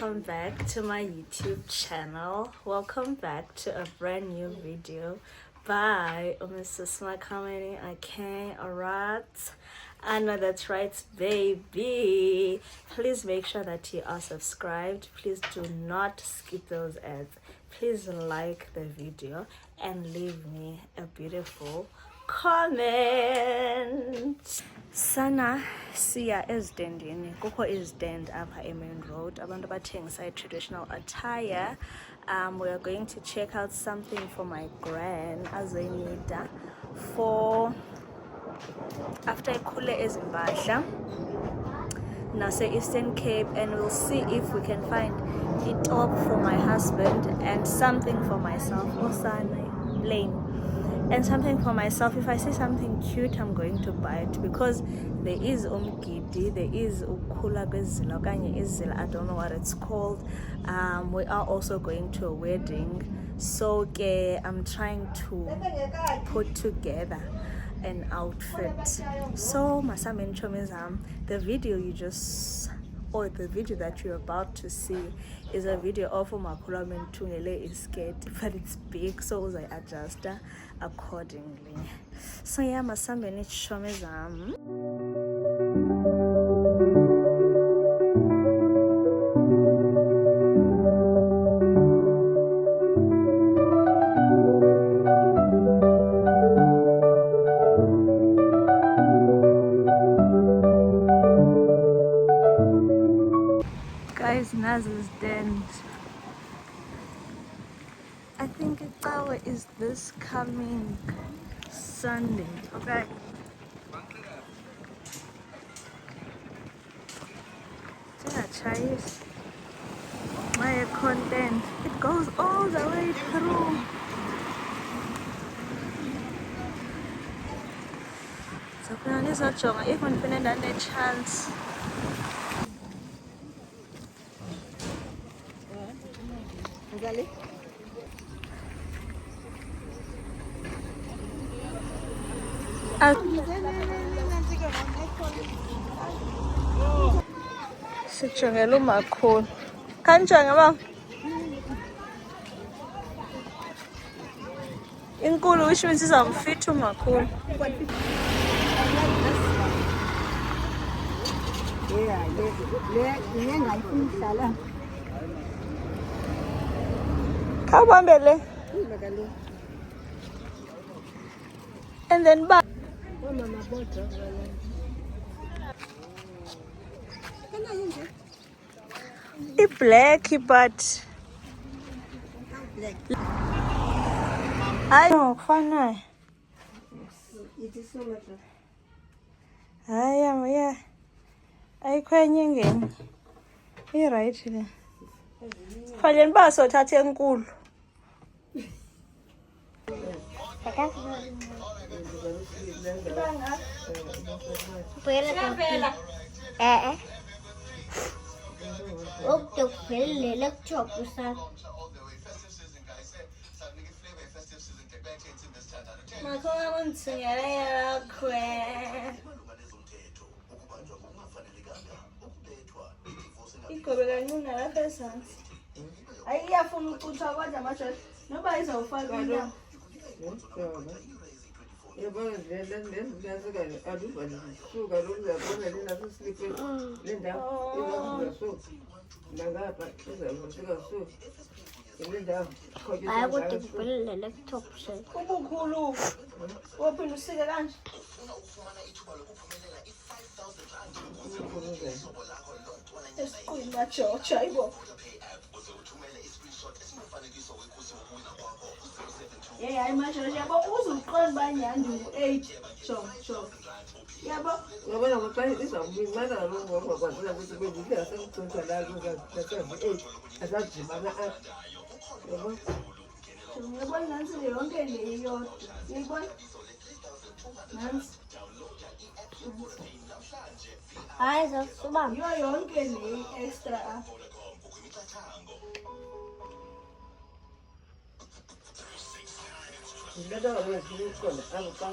welcome back to my YouTube channel. Welcome back to a brand new video by Mr. Smakamani. Okay, alright. I know that's right, baby. Please make sure that you are subscribed. Please do not skip those ads. Please like the video and leave me a beautiful comment. Sana siya ezidendini kukho izidend apha eMain Road abantu abathengisa traditional attire. We are going to check out something for my gran azoyinida for after ikhule ezimpahla nase Eastern Cape, and we'll see if we can find a top for my husband and something for myself. Osana Lane. And something for myself. If I see something cute, I'm going to buy it because there is umgidi, there is ukula bezila, okanye izila, I don't know what it's called. We are also going to a wedding, so I'm trying to put together an outfit. So Masamin Chomizam, the video the video that you're about to see is a video of Makula Mentungele is skirt, but it's big, so I adjust accordingly. So yeah, Masamin Chomizam. Guys, Naz's den. I think Itawa is this coming Sunday. Okay. Chinese. My content. It goes all the way through. So it's not strong. Even if I had a chance. Sijongela umakhulu. Kanjani baba? Inkulu which means izamfit umakhulu. Khawubambele. And then back. It's black, but I know, fine. I am, yeah. I quite young. You're right. Falen baso thathe enkulu. Ayiyafuna ucutha kwaje amajoni noba izawufaka inyama. Yabona lezika aduba suka lokuzabona lena sislipe le ndawo izasuka ngapha izawufika suka le ndawo hayi kodwa kubhalele laptop she ubukhulu wophinda usike kanje esiqwini majojo ayibo. Yeah, I'm not sure. Yeah, but who's the current banyand you age? Sure. Yeah, but ngabona ngokuthi izawumimana longo ngokwazela ukuthi bengike asengicontrola ukuthi age asajimana yabo ngiyabona nansi yonke leyo ngiyibona nansi hayi zosuba yonke le extra Nada ngizikona abuka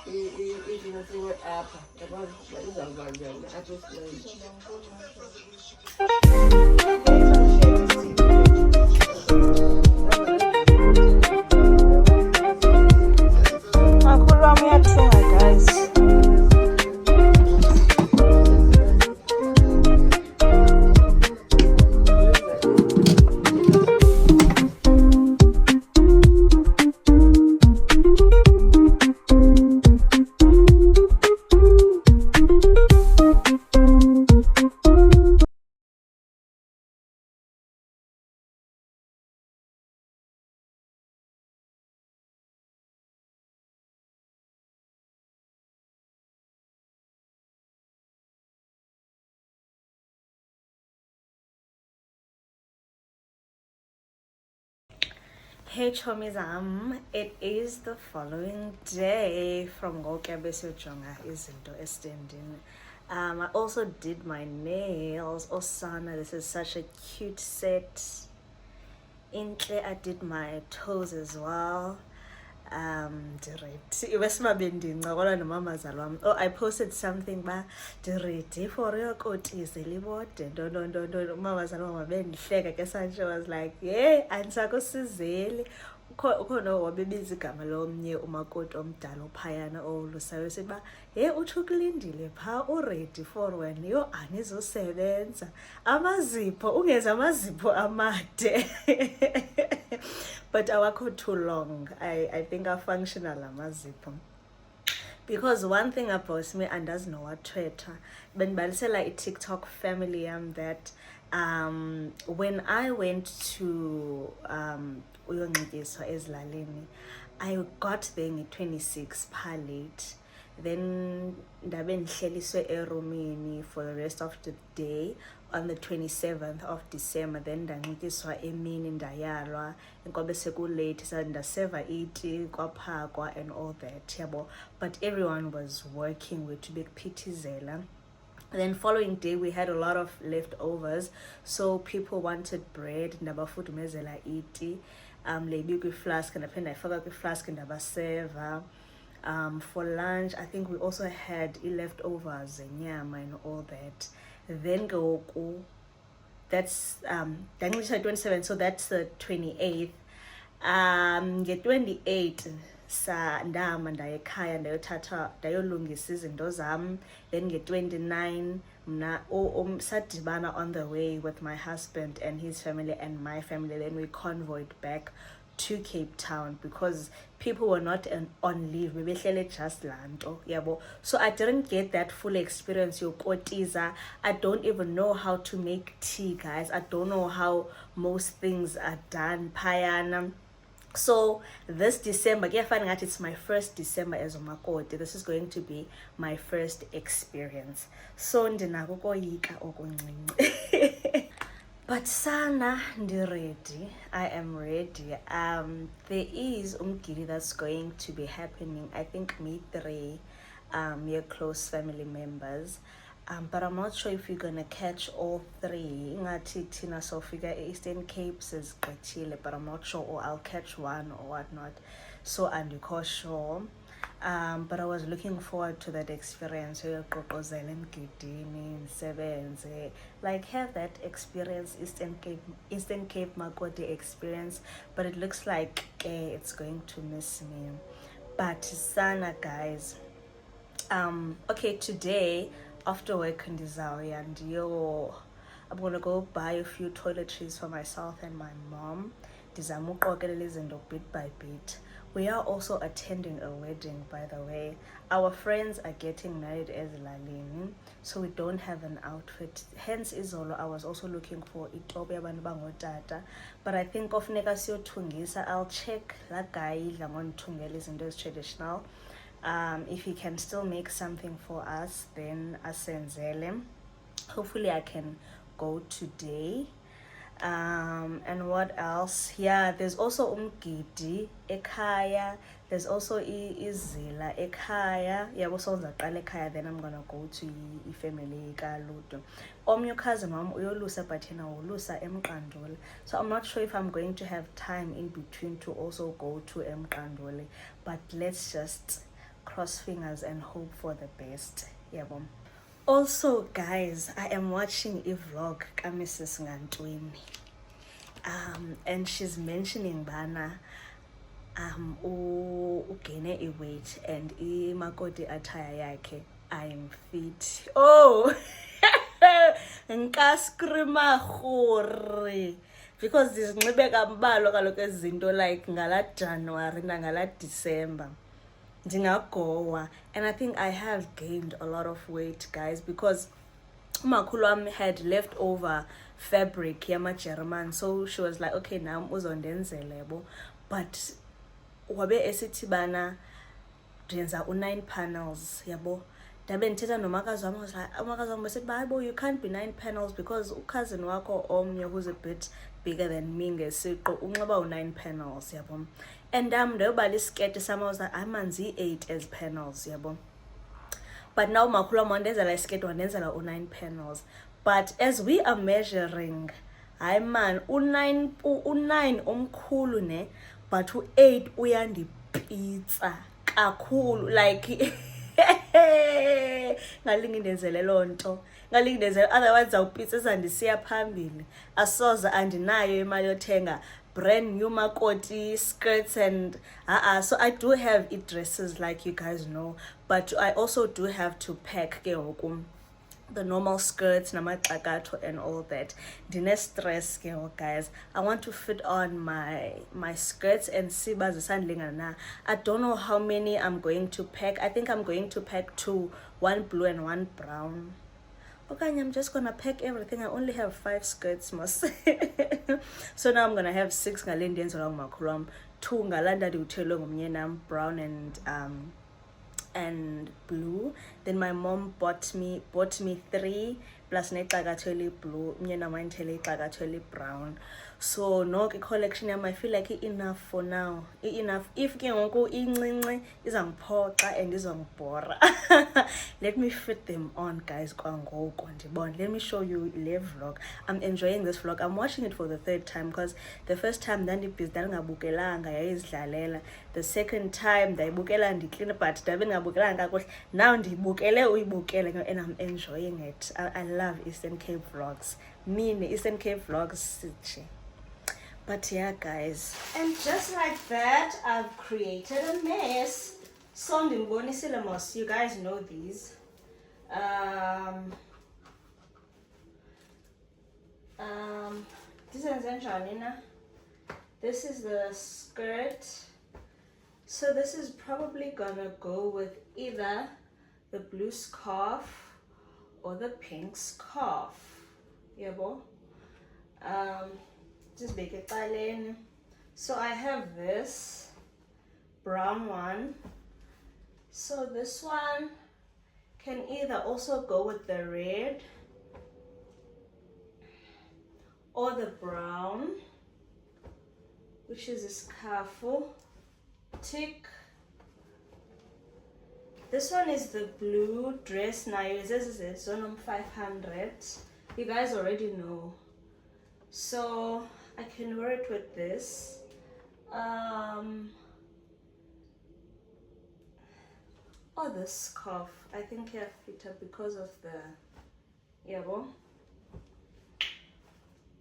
izinto apha yabo izawuba njani apha Makhulu wam uyathunga, guys. Hey chomizam, it is the following day from Ngoke Besojonga izinto estendini. I also did my nails. Osana, this is such a cute set. Intle, I did my toes as well. Oh, I posted something ba ready for your kotise libode no mama zalwa mabendihleka ke sanje was like yeah andisakusizeli ukhona wabebiza igama lomnye umakoti omdala ophayana olusayo siba hey uthi ukulindile pha uready for wena yo anizosebenza amazipho ungeza amazipho amade. But awakho too long. I think are functional amazipho. Because one thing about me and doesn't know what Twitter, but like a TikTok family that when I went to Ezlaleni, I got there in 26 late. Then ndabe ndihleliswe erumini for the rest of the day on the 27th of December. Then ndanxityiswa emini ndayalwa inkobe sekulate ndaseva iti kwaphakwa and all that yabo, but everyone was working with big phithizela. Then following day we had a lot of leftovers, so people wanted bread ndabafudumezela iti lebi kwi-flask ndaphinda ndayifaka kwi-flask ndabaseva. For lunch, I think we also had leftovers, nyama and all that. Then go, that's 27, so that's the 28th. Get 28 sa ndama ndayekhaya ndayothatha ndayolungisa izinto zam. Then get 29 mna sadibana on the way with my husband and his family and my family. Then we convoyed back to Cape Town because people were not on leave. Maybe just lanto, yabo. So I didn't get that full experience. Yokotiza. I don't even know how to make tea, guys. I don't know how most things are done. Payana. So this December, it's my first December as umakoti. This is going to be my first experience. So ndinakokoyika okuncinci. But sana ndi ready. I am ready. There is umgidi that's going to be happening. I think me 3 your close family members. But I'm not sure if you're gonna catch all 3. Ngathi Tina Sofika Eastern Cape says Gachile, but I'm not sure, or I'll catch one or whatnot. So I'm sure. But I was looking forward to that experience. Like have that experience, Eastern Cape Makoti experience. But it looks like it's going to miss me. But sana guys. Okay, today after work in Dizawi and I'm gonna go buy a few toiletries for myself and my mom. Bit by bit. We are also attending a wedding, by the way. Our friends are getting married as Lalini, so we don't have an outfit. Hence Izolo, I was also looking for Itobia Banbangotata. But I think of Negasio Tungisa, I'll check that guy Lamon Tungelis in those traditional. If he can still make something for us, then asenzele. Hopefully I can go today. And what else? Yeah, there's also umgidi ekhaya. There's also izila ekhaya. Yeah, also ekhaya. Then I'm gonna go to family kaluto. Omnye cousin mom uyolusa but yena ulusa eMqanduli. So I'm not sure if I'm going to have time in between to also go to eMqanduli. But let's just cross fingers and hope for the best. Yeah, mom. Also, guys, I am watching a vlog ka Mrs. Ngantwini. and she's mentioning bana gain a weight and imakoti attire yakhe I'm fit. Oh, nka screama gore because dizinxibe kambalwa kaloku ezinto like ngala January nangala December ndingagowa. And I think I have gained a lot of weight, guys, because umakhulu wami had leftover fabric yama-German, so she was like, okay, now uzondenzele yabo, but wabe esithi bana ndenza u9 panels yabo. Ndabe ndithetha nomakazi wami, was like, umakazi wami said, "Bible, you can't be 9 panels because cousin wako omnye who's a bit bigger than me ngesiqu unxiba u9 panels yabo." And ndayobala isiketi sam, I was like, amanzi 8 as panels yabo. But now umakhulu wami wandenzela isiketi wandenzela u9 panels. But as we are measuring, hayi man, u9 omkhulu ne, but u8 uyandipitsa kakhulu, like ngalingi ndenzele lonto, ngalingi ndenzele, otherwise zawupitsa ezandisiya phambili. Asoza andinayo imali yothenga brand new makoti skirts and so I do have dresses like you guys know, but I also do have to pack ke ngoku the normal skirts namaxakatho and all that. Dine stress ke guys. I want to fit on my skirts and see bazisandlingana na. I don't know how many I'm going to pack. I think I'm going to pack 2, one blue and one brown. Okay, I'm just gonna pack everything. I only have 5 skirts, mas. So now I'm gonna have 6 ngalendians along makulam, 2 ngalanda diutelo ngumyenam brown and blue. Then my mom bought me 3 plus nexakatho blue, umyena wayendithele ixakatho brown. So no collection yam I feel like enough for now. Enough. If ke ngoku incinci izangiphoxa and izangibhora. Let me fit them on, guys. Let me show you the vlog. I'm enjoying this vlog. I'm watching it for the 3rd time because the first time ndandibukelanga yayizidlalela. The second time ndayibukela ndiclean but ndabe ndingabukelanga kakuhle. Now ndibukele uyibukele and I'm enjoying it. I love Eastern Cape vlogs. Mini Eastern Cape vlogs. But yeah, guys, and just like that, I've created a mess. Sonding boni silamos, you guys know these. This is the skirt. So this is probably gonna go with either the blue scarf or the pink scarf. Yeah, bo. Just make it in. So I have this brown one. So this one can either also go with the red or the brown, which is a scarf. Tick. This one is the blue dress. Now this is a Zonum 500. You guys already know. So I can wear it with this. Or the scarf. I think I fit up because of the yabo.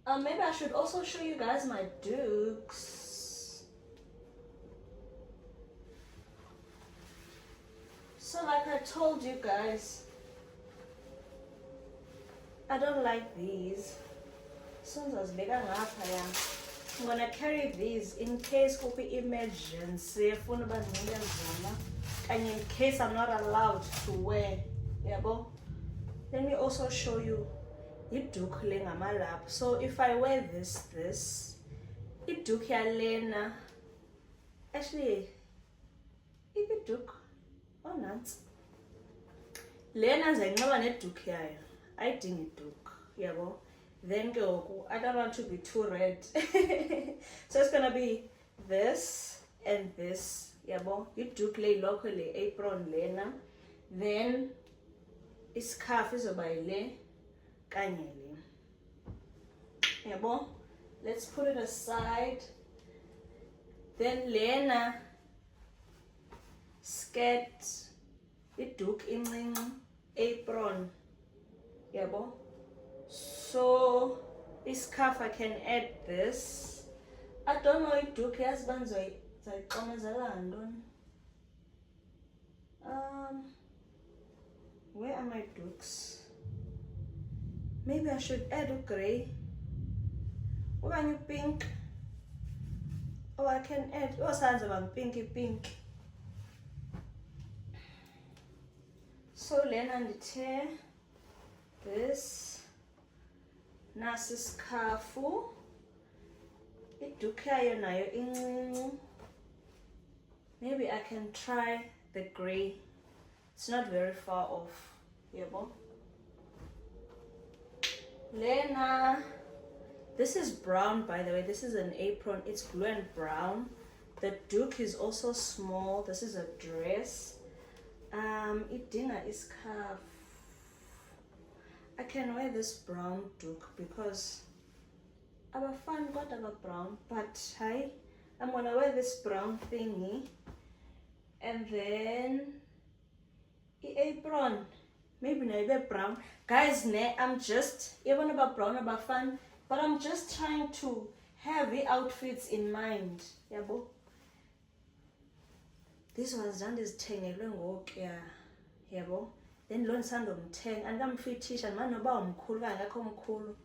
Maybe I should also show you guys my dukes. So like I told you guys, I don't like these. I'm gonna carry these in case of emergency, and in case I'm not allowed to wear. Yeah, but let me also show you it duke my lap. So if I wear this it duke lena. Actually it duke nuts. Lena zainqaba neduke yayo. I didn't duke. Yeah, but then go, I don't want to be too red. So it's gonna be this and this. Yeah, bo. You do play locally apron lena. Then scarf is by le kanyele. Yeah, bo. Let's put it aside. Then lena skirt. It duke in apron. Yeah, bo. So scarf, I can add this. I don't know if Duke has banzoi. Where are my dukes? Maybe I should add a gray. Or can you pink? Oh, I can add. Oh, sounds about pinky pink. So then on the tear this nasi scarfu. Idukayo nayo incinci. Maybe I can try the gray. It's not very far off. Yebo. Lena. This is brown, by the way. This is an apron. It's blue and brown. The duke is also small. This is a dress. Idinga is scarf. I can wear this brown duke because I'm fan got a brown, but I'm gonna wear this brown thingy and then the apron. Maybe not brown. Guys, I'm just even about brown about fun, but I'm just trying to have the outfits in mind. Yabo. This was done this thing walk, yeah. Yabo. Then learn some tang and I'm fetish and man about cool and I come cool.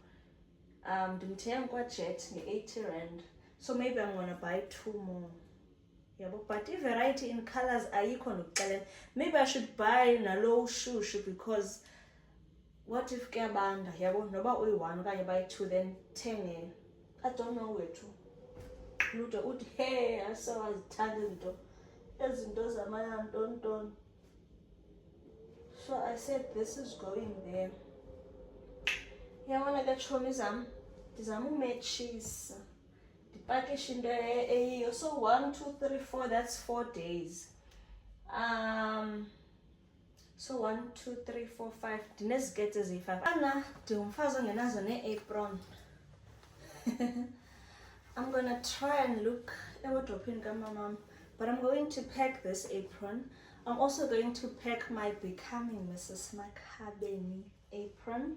Didn't tell what jet 80 rand. So maybe I'm gonna buy 2 more. Yeah, but if variety in colors are equal, maybe I should buy a low shoe because what if Gabanda? Yeah, no about we one, can you buy 2 then 10? I don't know where to. Luta would hey, I saw as talent. As in those are my don't. So I said this is going there. Yeah, when I get show me some cheese. The package in there, so 1, 2, 3, 4, that's 4 days. So 1, 2, 3, 4, 5. The next get is 5. Anna, the umfazo ngenazo ne apron. I'm gonna try and look at what mom, but I'm going to pack this apron. I'm also going to pack my Becoming Mrs. Makhabeni apron.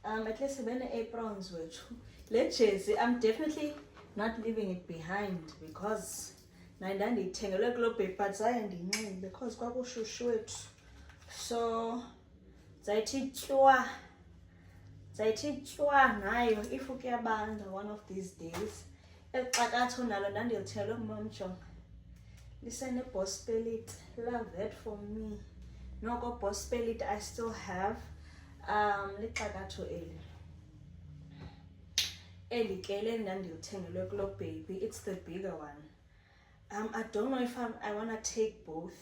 At least when the aprons were true. Let's say I'm definitely not leaving it behind because because so zaithitywa nayo if ukuyabanda one of these days exakatho nalo ndandilithela umamjonga listen boss pellet, love that for me. Noko boss pellet I still have lixakatho eli kele ndandilithengelwe kulo baby. It's the bigger one. I don't know if I want to take both.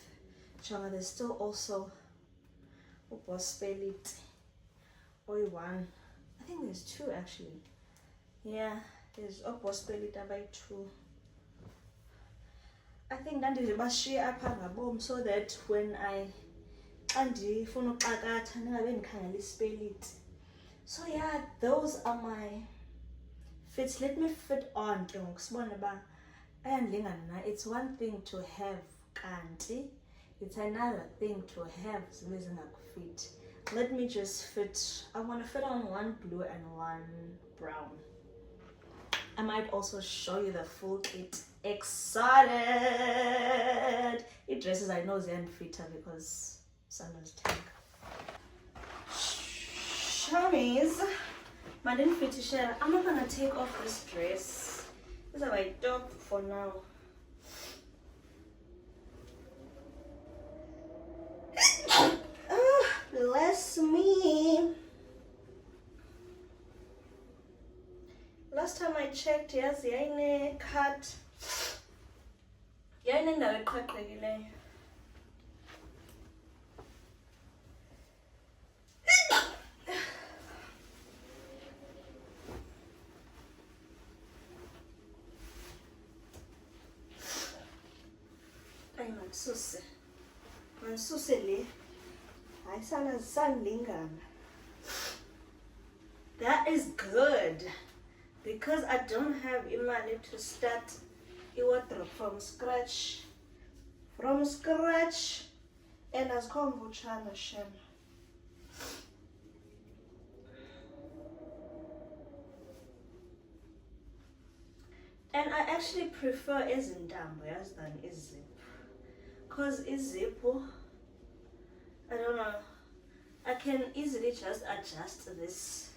Jonga, there's still also a boss pellet or one. I think there's 2 actually. Yeah, there's a boss pellet by 2. I think that is about share up ngabom so that when I andifuna uxakatha ningabe ndikhangela ispelit. So yeah, those are my fits. Let me fit on ke ngokusibona ba ayandilingana na. It's one thing to have kanti it's another thing to have zibe zingakufit. Let me just fit. I want to fit on 1 blue and 1 brown. I might also show you the full kit. Excited! It dresses I know they're fitter because someone's tank. Shawmies, my didn't fit to share. I'm not gonna take off this dress. This is my top for now. Bless me. Last time I checked, yes, yayine cut. Yayine ndawo eqhaqhekileyo. Ayi manisuse le. Hayi sana sandilingana. That is good. Because I don't have money to start a wardrobe from scratch. And as kombucha shem. And I actually prefer izintambo than izip. Because izip, I don't know, I can easily just adjust this.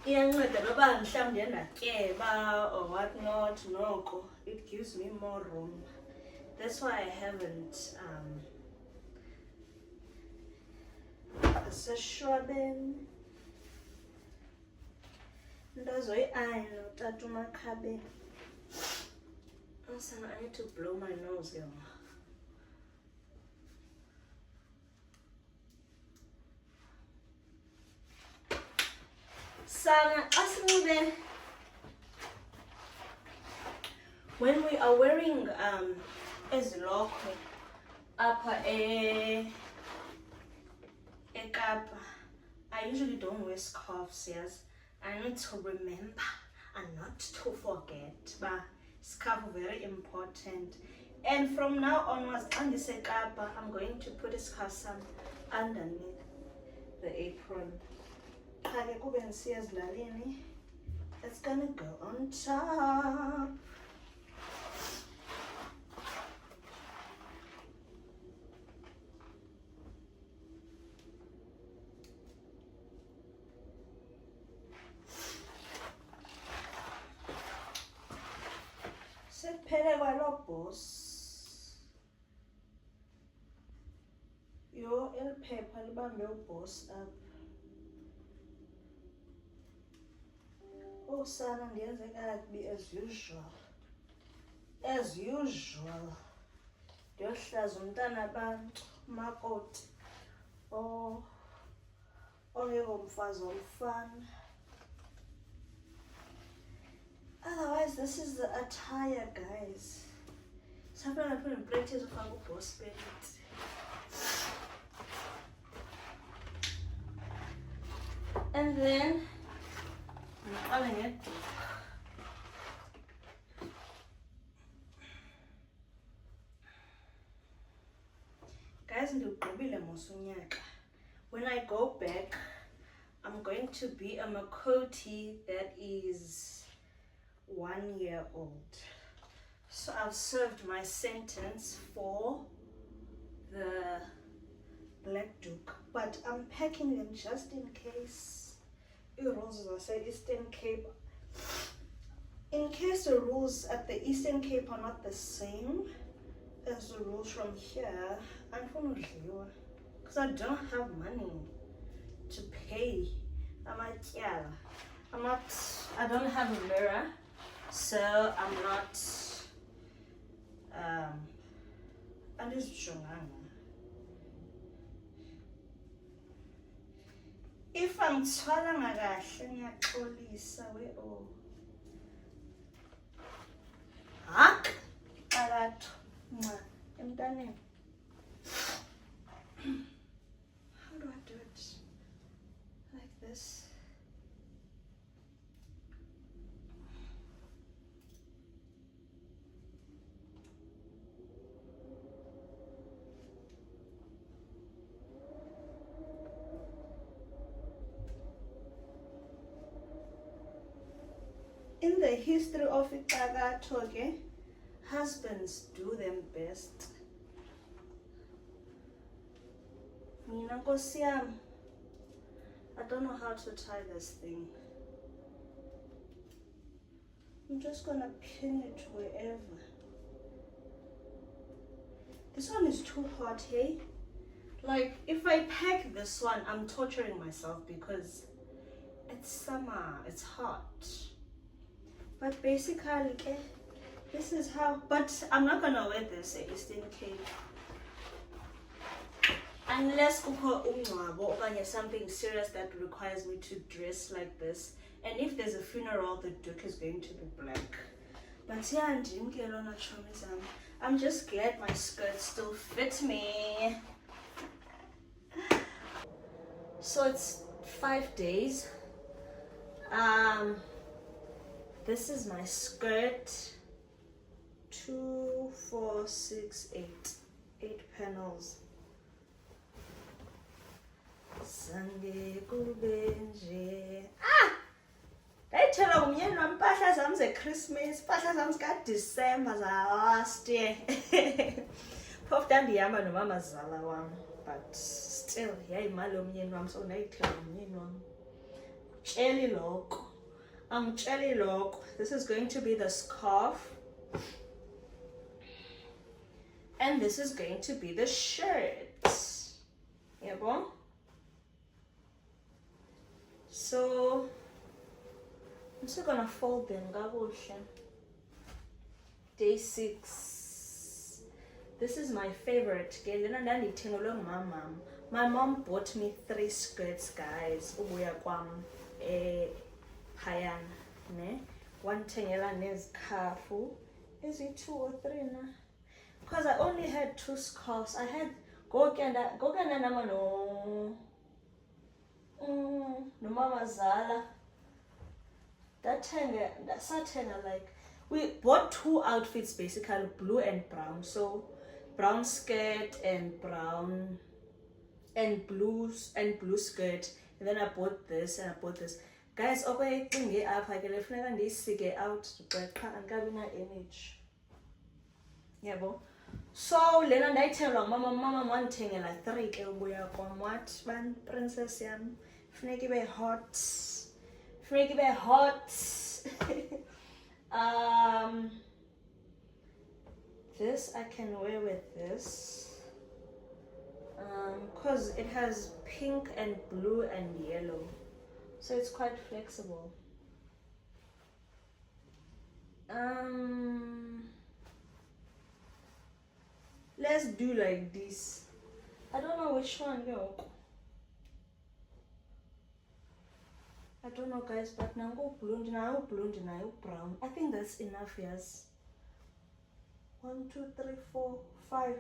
Iyanceda noba mhlawumbi ndiyatyeba or whatnot, noko it gives me more room. That's why I haven't seshwabeni ndazoyi-iron utata umakhabeni. Also, I need to blow my nose here. Sana, asinube. When we are wearing ezilokwe apha eKapa, I usually don't wear scarves, yes. I need to remember and not to forget, but scarf very important. And from now onwards, on the Sekapa, I'm going to put a scarf some underneath the apron. It's gonna go on top. Sephele kwalo boss. Yo eliphepha libambe uboss up. Oh sana ndiyenze kakubi as usual. As usual. Ndiyohlaza umntana abantu umakoti. Oh ongekho omfana. Otherwise, this is the attire, guys. So I'm gonna put in practice of our boss belt. And then I'm calling it. Guys, when I go back, I'm going to be a Makoti that is 1 year old. So I've served my sentence for the Black Duke, but I'm packing them just in case. Rules, I said Eastern Cape. In case the rules at the Eastern Cape are not the same as the rules from here, unfortunately, because I don't have money to pay. I don't have a mirror, so I'm not I'm just showing. If I'm telling my gosh, we all Hak alat I'm done. How do I do it? Like this. In the history of Itagato, husbands do them best. Mina Nkosi yami, I don't know how to tie this thing. I'm just gonna pin it wherever. This one is too hot, hey? Like, if I pack this one, I'm torturing myself because it's summer, it's hot. But basically, this is how, but I'm not gonna wear this at Eastern Cape. Unless kukho umngcwabo okanye something serious that requires me to dress like this. And if there's a funeral, the duke is going to be black. But yeah, I'm just glad my skirt still fits me. So it's 5 days. This is my skirt. 2, 4, 6, 8 panels. zange kube nje. Ndayithelwa ngumyeni wam impahla zam zeChristmas, impahla zam zikaDisemba za-last year. Phofu ndandihamba nomama zala wam, but still yayimali yomyeni wam, so ndayithelwa ngumyeni wam. Tsheli loko. Angitsheli loko. This is going to be the scarf. And this is going to be the shirt. Yabo? So I'm still gonna fold them. Day 6. This is my favorite. My mom bought me 3 skirts, guys. Ubuya kwam Hayan. Ne? One tengela nezikhafu. Is it 2 or 3 na? Because I only had 2 scarves. I had Gokenda nama no Mama Zala. That Satenga, like, we bought 2 outfits basically, blue and brown. So brown skirt and brown and blue skirt. And then I bought this and I bought this. Guys, okay, thingy up. I can definitely see out but can't get an image. Yeah, bo. So lena ndayithelwa mama wandithengela 3 ke ubuya kwam what ban princess yam funeka ibe hot. This I can wear with this because it has pink and blue and yellow, so it's quite flexible. Let's do like this. I don't know which one, yo. I don't know, guys, but now go blonde, now brown. I think that's enough, yes. 1, 2, 3, 4, 5.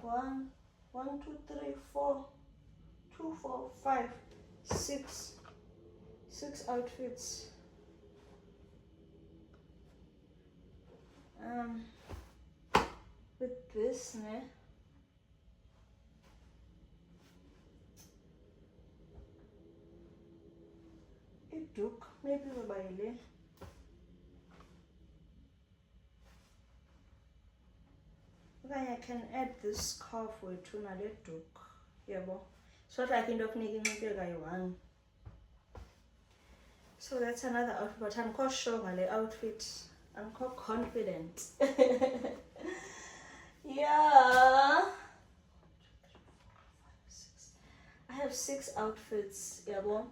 1, 2, 3, 4, 2, 4, 5, 6. 6 outfits. With this, ne? It took maybe a baile. Then I can add this scarf with tuna duke. Yeah, bo. So that I can do making one. So that's another outfit, but I'm quite sure my outfit. I'm quite confident. Yeah. I have 6 outfits, yeah, bo.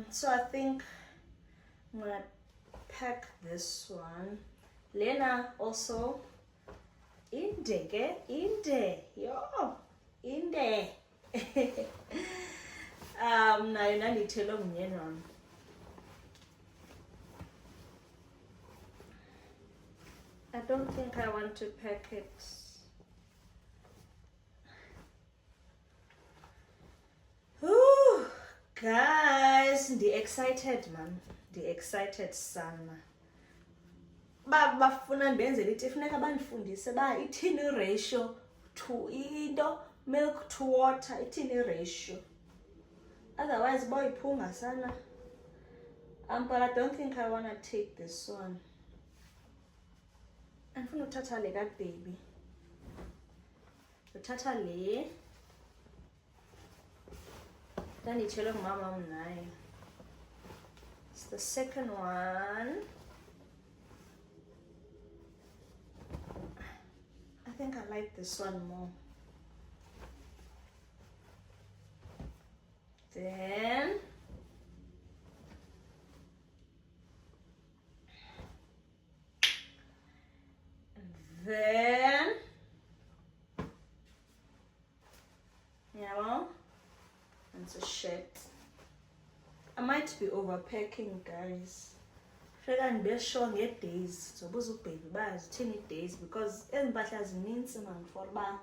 So I think I'm gonna pack this one. Lena also inde. Nayo nandithelo umyeni wam. I don't think I want to pack it. Ooh, guys, the excited man, the excited son. Bafuna ndenzele ithi funeka bandifundise ba ithini ratio to into milk to water, ithini ratio. Otherwise boyiphunga sana. But I don't think I want to take this one. Andifuna uthatha le baby. Uthatha le. Ndanditshele ngumama naye. It's the second one. I think I like this one more. Then yeah, it's a shirt. I might be overpacking, guys. And be sure get days. So bozo baby bars 10 days because empahla zininzi man for ba.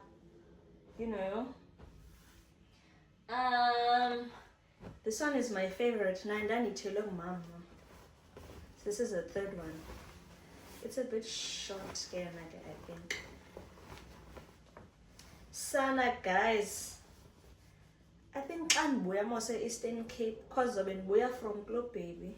You know. This one is my favorite. Nandani chelo mama. This is the third one. It's a bit short skin, I think. Sana, guys. I think xa ndibuya mos e-Eastern Cape because zobe ndibuya from Globe Baby.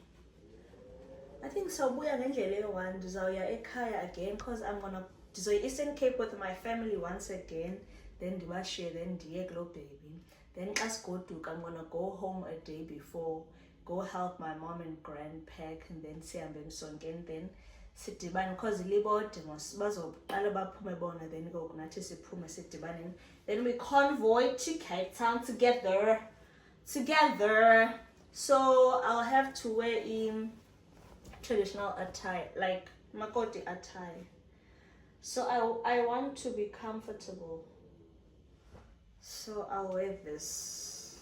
I think sawubuya ngendlela eyi-1 ndizawuya ekhaya again because I'm gonna ndizoya Eastern Cape with my family once again, then ndibashiye, then ndiye Globe Baby. Then xa sigoduka I'm gonna go home a day before, go help my mom and grandpack, and then sihambe sonke, then sidibane because libode mos bazoqala baphume bona, then ngoku nathi siphume sidibane, then we convoy to Cape Town together. So I'll have to wear in traditional attire, like Makoti attire. So I want to be comfortable, so I'll wear this.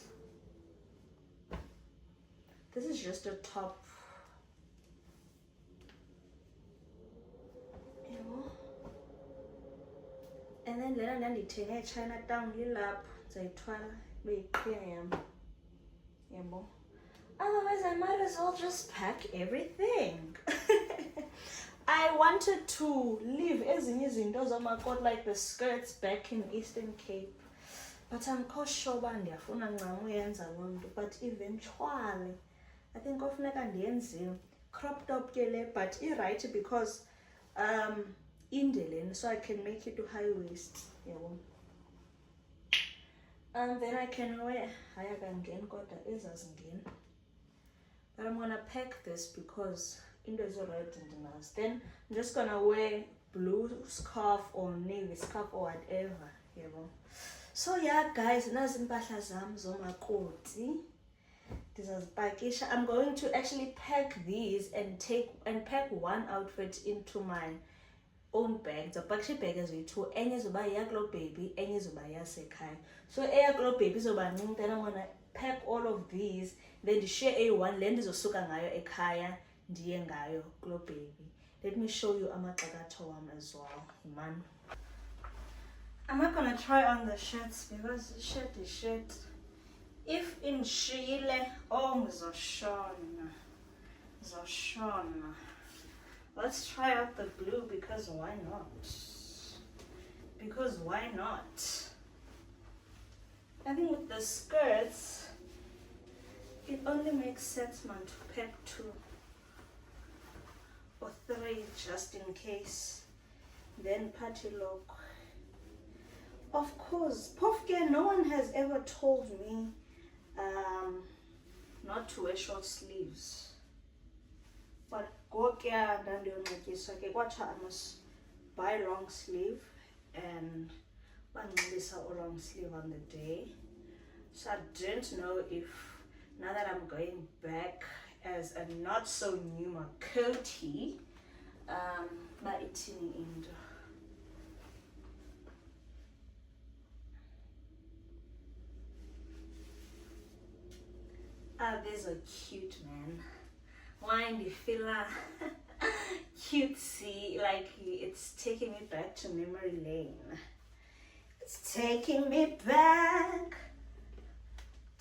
This is just a top, you know. And then lena ndandithenge eChinatown lilapho ndizayithwala beyiqhiya yam, yabo. Otherwise I might as well just pack everything. I wanted to leave ezinye izinto zamakoti like the skirts back in Eastern Cape, but I'm quite sure uba ndiyafuna ncam uyenza loo nto, but eventually I think kofuneka ndiyenzile. Crop top ke le, but right because inde lena, so I can make it to high waist, yabo. And then I can wear haya kangeni kodwa ezazingeni. But I'm gonna pack this because into is alright ndinazo. Then I'm just gonna wear blue scarf or navy scarf or whatever, yabo. So yeah guys, nazi impahla zam zomakoti ndizazipakisha. I'm going to actually pack these and pack one outfit into my own bag. Ndizawupakisha iibhegi eziyi-2, enye izoba yeyaGlobe Baby, enye izoba yasekhaya. So eyaGlobe Baby izoba ncinci, then I'm gonna pack all of these, then ndishiye eyi-1 le ndizosuka ngayo ekhaya ndiye ngayo Globe Baby. Let me show you amaqakatho wam as well, man. I'm not gonna try on the shirts because the shirt is shit. If in Shile, oh Zoshona. Let's try out the blue because why not? I think with the skirts, it only makes sense, man, to pack 2 or 3 just in case. Then party look. Of course, Pofke, no one has ever told me not to wear short sleeves. But I must buy long sleeve and a long sleeve on the day. So I don't know if now that I'm going back as a not so new Makoti, but it's in Indo. Ah, these are cute, man. Windy filler, cutesy, like it's taking me back to memory lane. It's taking me back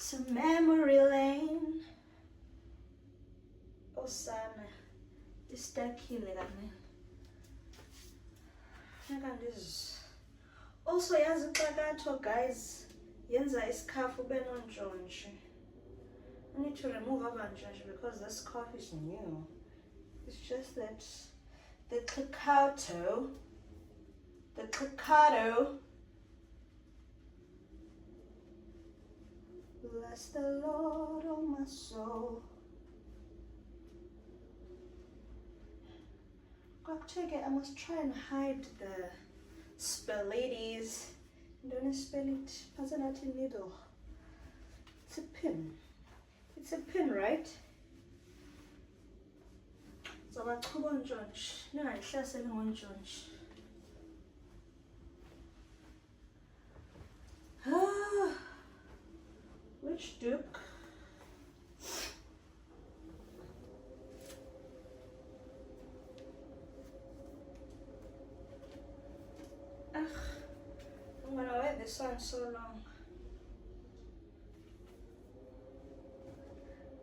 to memory lane. Oh, sana, it's that killing me. Look at this. Also, yazipagato, guys. Yenza iskafu benonjonji. I need to remove abanjonji because this scarf is new. It's just that the cacao. Bless the Lord, oh my soul. I must try and hide the spellities. Don't spell it. As a needle. It's a pin. It's a pin, right? So I come on, Josh. No, I shall say on Josh. Which Duke? I'm gonna wear this one so long.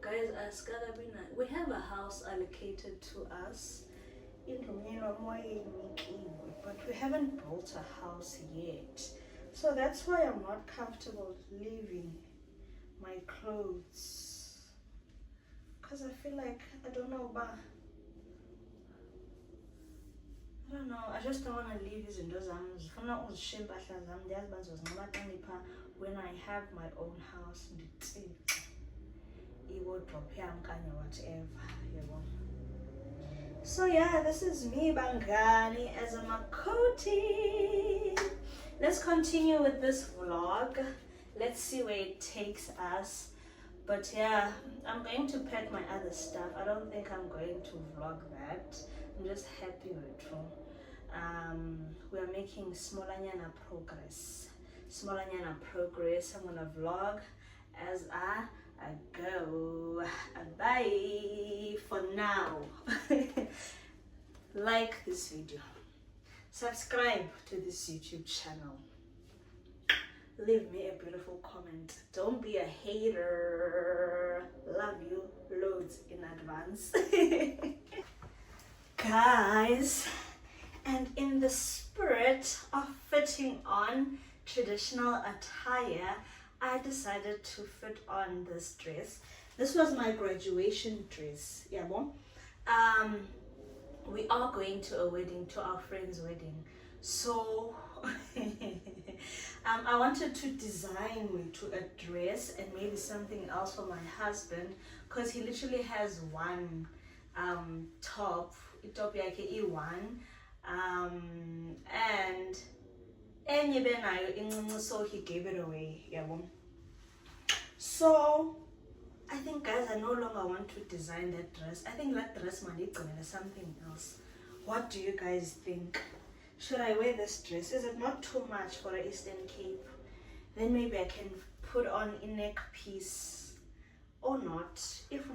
Guys, as Kadabina, we have a house allocated to us in but we haven't built a house yet. So that's why I'm not comfortable living my clothes, because I feel like I don't know, I just don't want to leave izinto zami zifuna uzishiya impahla zami ndiyazi uba ndizozinxiba xa ndipha when I have my own house ndithi i-wardrobe yam kanye whatever yabo. So yeah, this is me Bangani as a Makoti. Let's continue with this vlog. Let's see where it takes us. But yeah, I'm going to pack my other stuff. I don't think I'm going to vlog that. I'm just happy with it. We are making smallanyana progress. Smallanyana progress. I'm gonna vlog as I go. Bye for now. Like this video. Subscribe to this YouTube channel. Leave me a beautiful comment. Don't be a hater. Love you loads in advance. Guys, and in the spirit of fitting on traditional attire, I decided to fit on this dress. This was my graduation dress. Yeah, we are going to a wedding, to our friend's wedding. So I wanted to design to a dress and maybe something else for my husband, because he literally has one top yakhe i-one and enye benayo incinci, so he gave it away. So I think, guys, I no longer want to design that dress. I think that dress might need something else. What do you guys think? Should I wear this dress? Is it not too much for an Eastern Cape? Then maybe I can put on a neck piece or not. If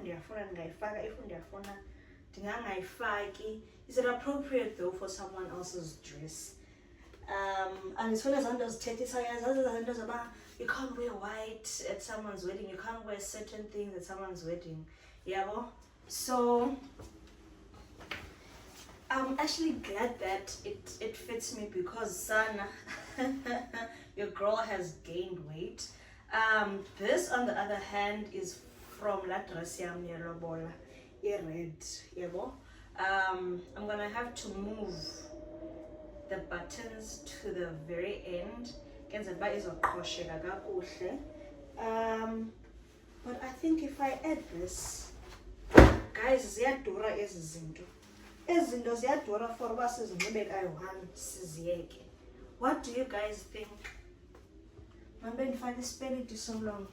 is it appropriate though for someone else's dress? And as soon as you can't wear white at someone's wedding, you can't wear certain things at someone's wedding. So I'm actually glad that it fits me, because Sana, your girl has gained weight. This on the other hand is from La Dress Yam Yerobola, red. I'm gonna have to move the buttons to the very end. But I think if I add this, guys, ziyadura ezi zinto. Ezi zinto ziyadura for uba sizinxibe kayi-one siziyeke. What do you guys think? Mambe ndifake isipeliti so long.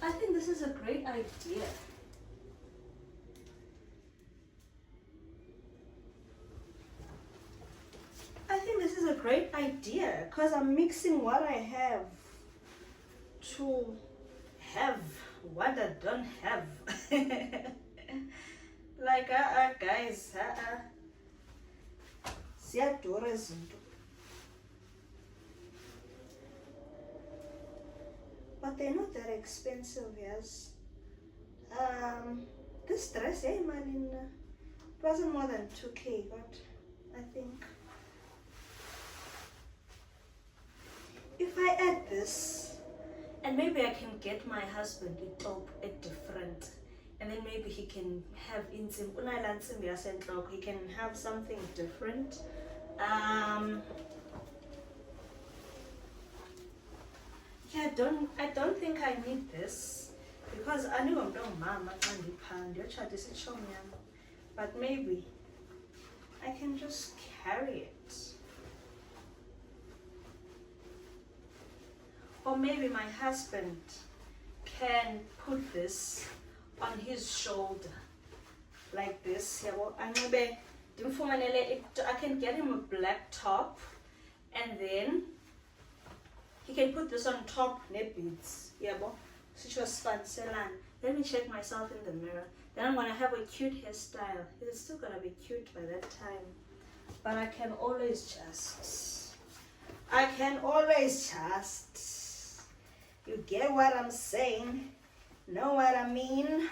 I think this is a great idea. I think this is a great idea, because I'm mixing what I have to have what I don't have. Like, guys, ziyadura izinto. But they're not that expensive, yes. This dress, it wasn't more than 2K, but I think if I add this, and maybe I can get my husband a top a different, and then maybe he can have he can have something different. Yeah, I don't think I need this, because I knew I'm not mama, but maybe I can just carry it. Or maybe my husband can put this on his shoulder like this. And maybe I can get him a black top, and then he can put this on top, beads. Let me check myself in the mirror. Then I'm gonna have a cute hairstyle. It's still gonna be cute by that time, but I can always just. You get what I'm saying? Know what I mean?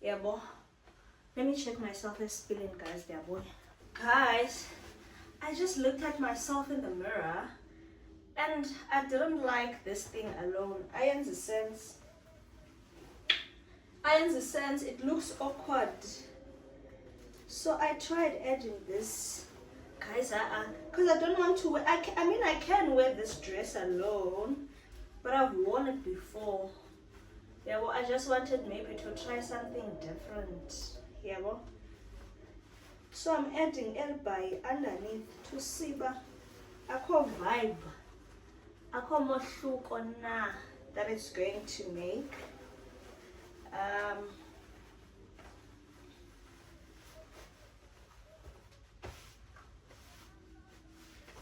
Yeah, boy. Let me check myself as spilling, guys. Yeah, boy. Guys, I just looked at myself in the mirror, And I didn't like this thing alone. Iron's a sense. It looks awkward. So I tried adding this. Guys, because I don't want to wear, I mean, I can wear this dress alone, but I've worn it before. Yeah, well, I just wanted maybe to try something different. Yeah, well. So I'm adding elbow underneath to see, but I call vibe. I call more look on that it's going to make.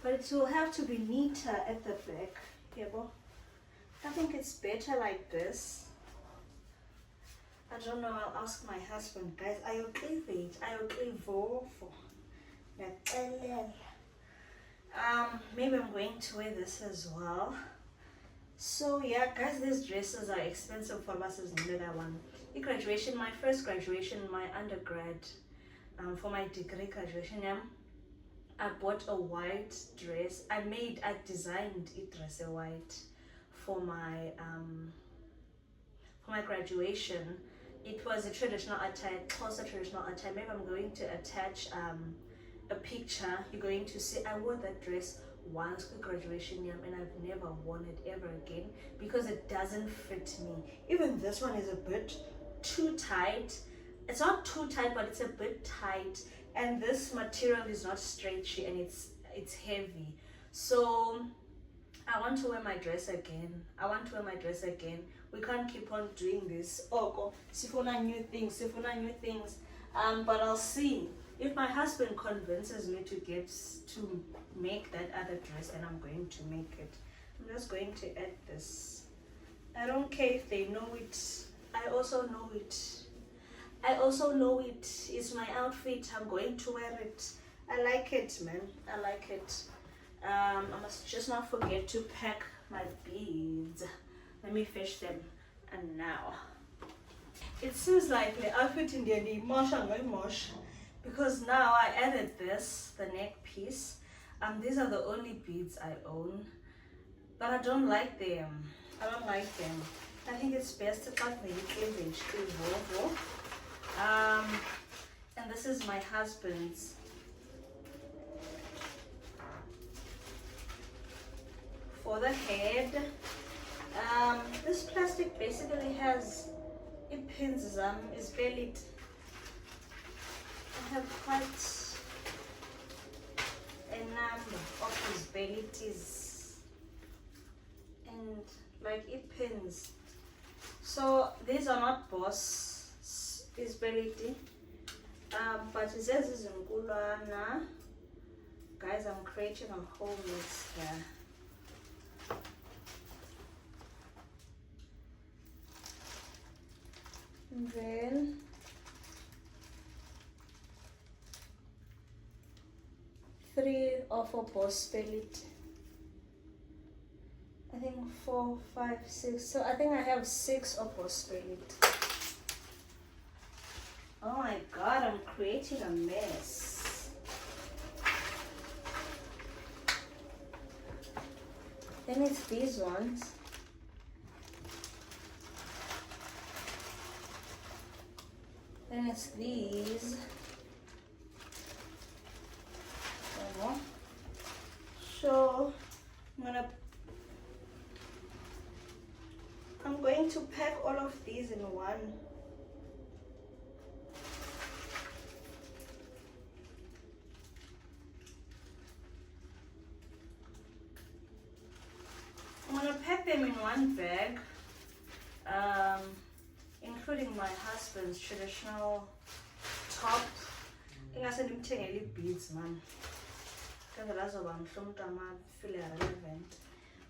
But it will have to be neater at the back. Yeah, well, I think it's better like this. I don't know, I'll ask my husband. Guys, I'll cleavage. Maybe I'm going to wear this as well. So yeah, guys, these dresses are expensive for us as another one. My first graduation, my undergrad, for my degree graduation, yeah, I bought a white dress. I designed it dress a white for my graduation. It was a traditional attire, closer traditional attire. Maybe I'm going to attach a picture. You're going to see I wore that dress once for graduation, and I've never worn it ever again because it doesn't fit me. Even this one is a bit too tight. It's not too tight, but it's a bit tight, and this material is not stretchy and it's heavy. So I want to wear my dress again. We can't keep on doing this. Sifuna new things. But I'll see. If my husband convinces me to make that other dress, then I'm going to make it. I'm just going to add this. I don't care if they know it. I also know it. It's my outfit. I'm going to wear it. I like it, man. I like it. I must just not forget to pack my beads. Let me fetch them. And now it seems like the outfit in the mosh because now I added the neck piece. These are the only beads I own, but I don't like them. I think it's best to cut the cleavage to and this is my husband's. For the head, this plastic basically has pins. Is bellied. I have quite a number of these bellies and like pins. So these are not boss. Is bellied. But it says it's in Gulana. Guys, I'm creating a whole mix here. And then three or four boss bellied. I think 4, 5, 6. So I think I have 6 of boss bellied. Oh my god, I'm creating a mess. Then it's these ones. Then it's these. So I'm going to pack all of these in one. I'm gonna pack them in one bag, including my husband's traditional top. Ingase ndimthengele beads, man.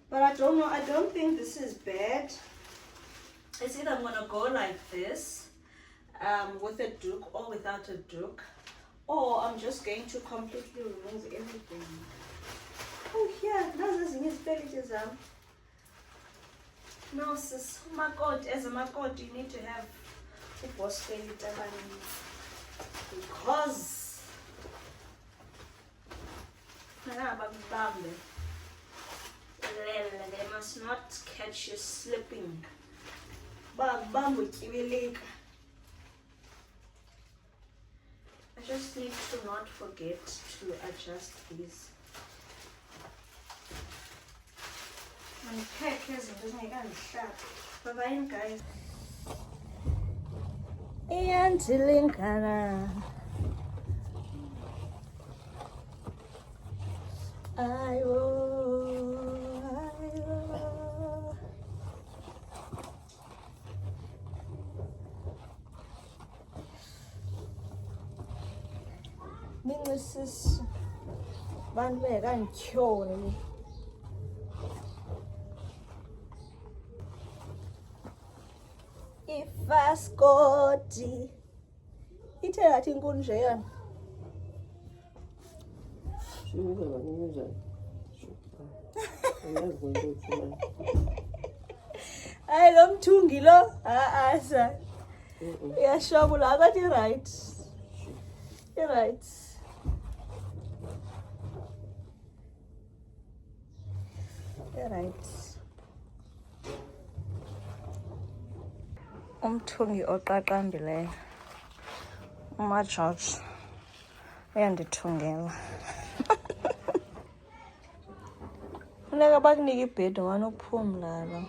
But I don't know. I don't think this is bad. It's either I'm gonna go like this, with a duke or without a duke, or I'm just going to completely remove everything. Oh yeah, that's his pages. No, sis, as a makot, you need to have a boss because They must not catch you slipping. I just need to not forget to adjust these. Unpack izinto zingekandihla. Bye-bye guys. Iyandilingana. Ayo. Minxisisi bantu bekandityhole. Ifaskoti ithe yathi inkulu nje yana. Shuka kanjani? Ayazi kwento ethina. Hayi lo mthungi lo. Sa. Uyashobula akathi right. Right. Right. Umthungi oqaqambileyo. UmaGeorge uyandithungela. Funeka bakunike ibhedi wena uphumla lo.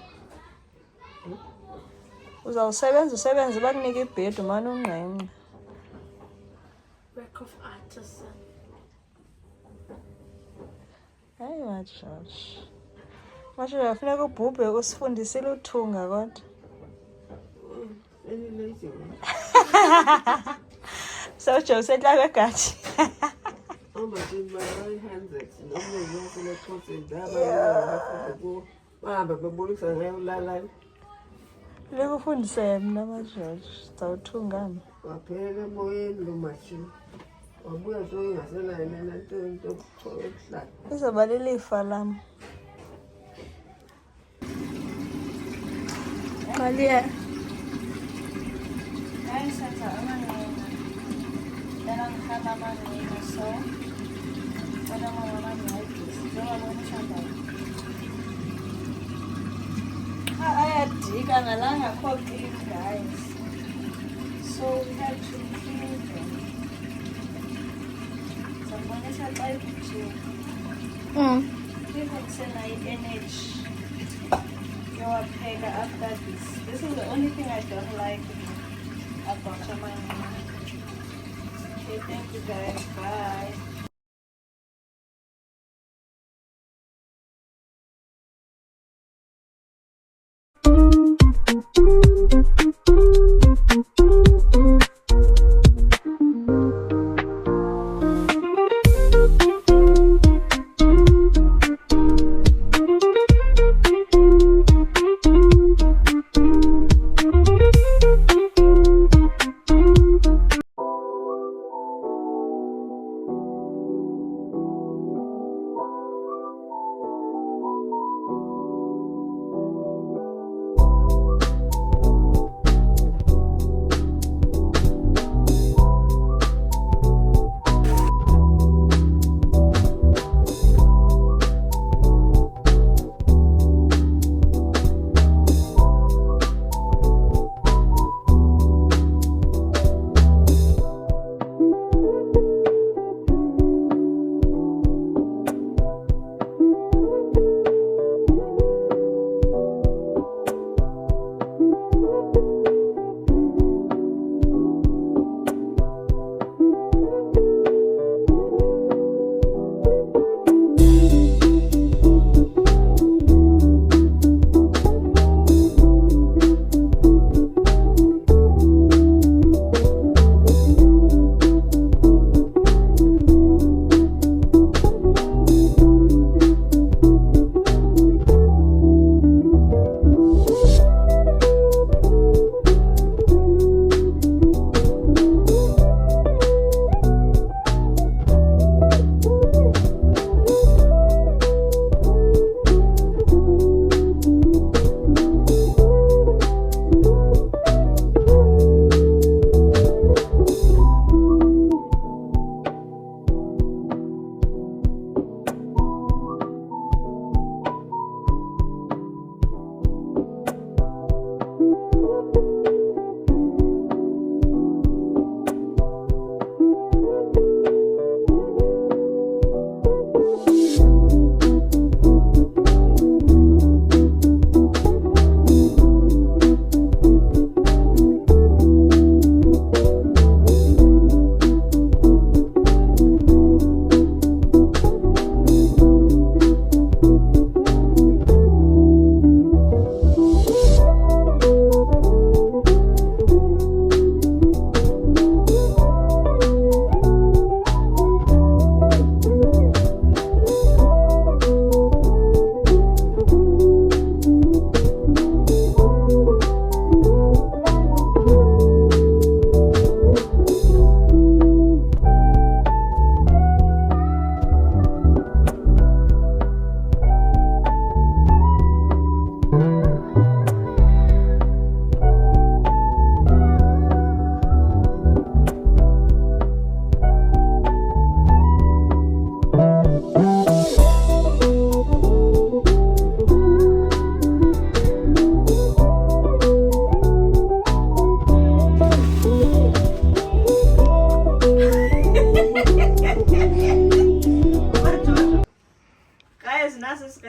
Uzawusebenza bakunike ibhedi manje ungqengqe. Work of artisan. Hayi maGeorge. MaGeorge funeka ubhubhe usifundisile uthunga kodwa. Lazy. So Joseph Lagachi. Oh my God, my right hand is no more than a person. Lekufundise mina maGeorge zawuthunga. Waphela emoyeni lo mashini. Wabuya soyingasenayo nento yokuhlala. Izoba lilifa lami. Kaliya. Hayi senza amanqina. Dala ngikhamba amanqina so. Kodwa mama ngiyayigisa. Njengoba ushamba. Ayadika ngalanga akho clean guys. So we have to clean them. Sabonisa xa ikujika. Even senayo energy. Yowapheka after this. This is the only thing I don't like about amanqina. Okay, thank you guys. Bye.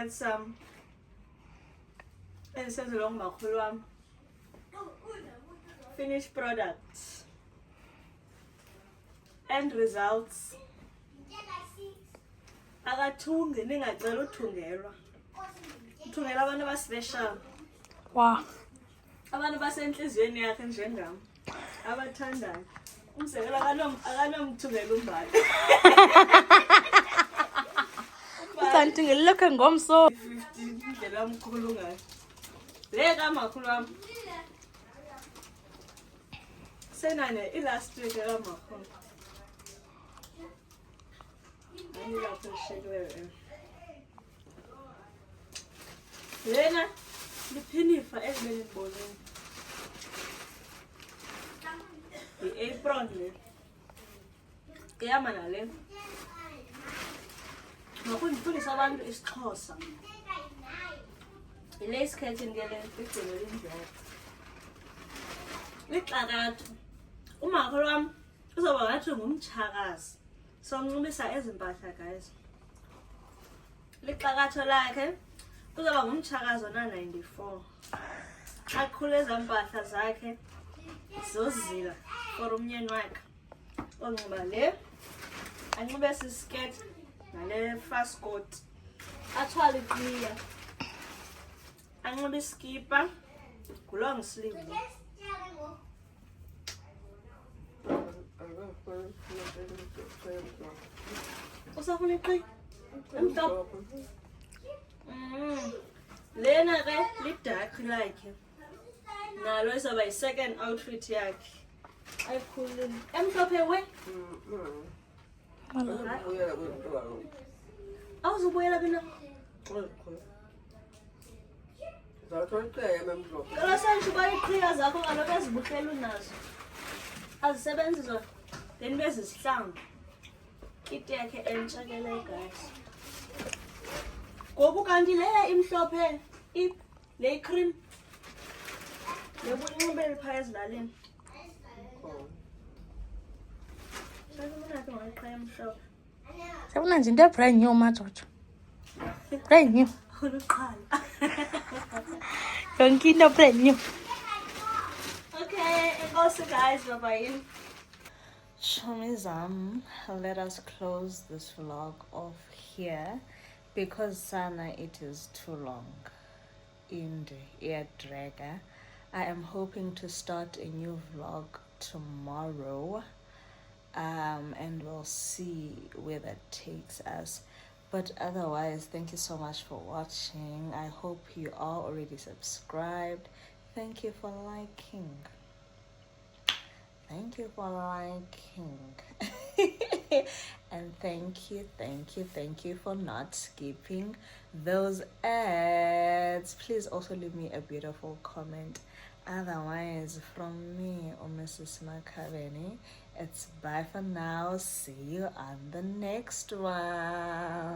get some ezisenzelwa ngumakhulu wam finished products, end results. Akathungi, ningacela uthungelwa. Uthungela abantu abaspecial. Wow. Abantu basenhliziyweni yakhe njengam. Abathandayo. Umzekelo akanomthungela umbali. Usanti ngelokho ngomso. 50 indlela omkhulu ngayo. Le kamakhulu wami. Senane ilast week kamakhulu. Angilapho shekwe. Lena liphinifa ezibeni bonini. I-apron le. Kuyamana le. Ngakufundisa abantu isiXhosa. Ile isikhethi ngele igcino lindlela. Lixakatho. Umakhulu wami uzoba ngathi ngumtshakazi. Sonqumisa ezimpahla guys. Lixakatho lakhe uzoba ngumtshakazi ona 94. Akhule ezampahla zakhe zozila for umnyeni wakhe. Onxiba le anxibe siskirt nale fast coat. Athwale iqhiya. Anxibe iskipa long sleeve. Usafuna iqhiya? Emhlophe. Lena ke lidark like. Nalo izoba yi-second outfit yakhe. Ayikhulile. Emhlophe we? Awuzubuyela bina? Kala sanju bayiqhiya zakho kaloku ezibuhlele unazo. Azisebenzi zona. Then bezisihlangu. Kit yakhe entsha ke le guys. Ngoku kanti le imhlophe le cream. Yebunqibeli phaya ezilalini. Sabona nje into brand new majojo. Brand new. Uluqhala. Yonke into brand new. Okay, also guys, bye-bye. Chomizam, let us close this vlog off here because Sana, it is too long. In the ear dragger. I am hoping to start a new vlog tomorrow, and we'll see where that takes us. But otherwise, thank you so much for watching. I hope you are already subscribed. Thank you for liking. Thank you for liking. And thank you for not skipping those ads. Please also leave me a beautiful comment. Otherwise, from me or Mrs. Makaveni, it's bye for now. See you on the next one.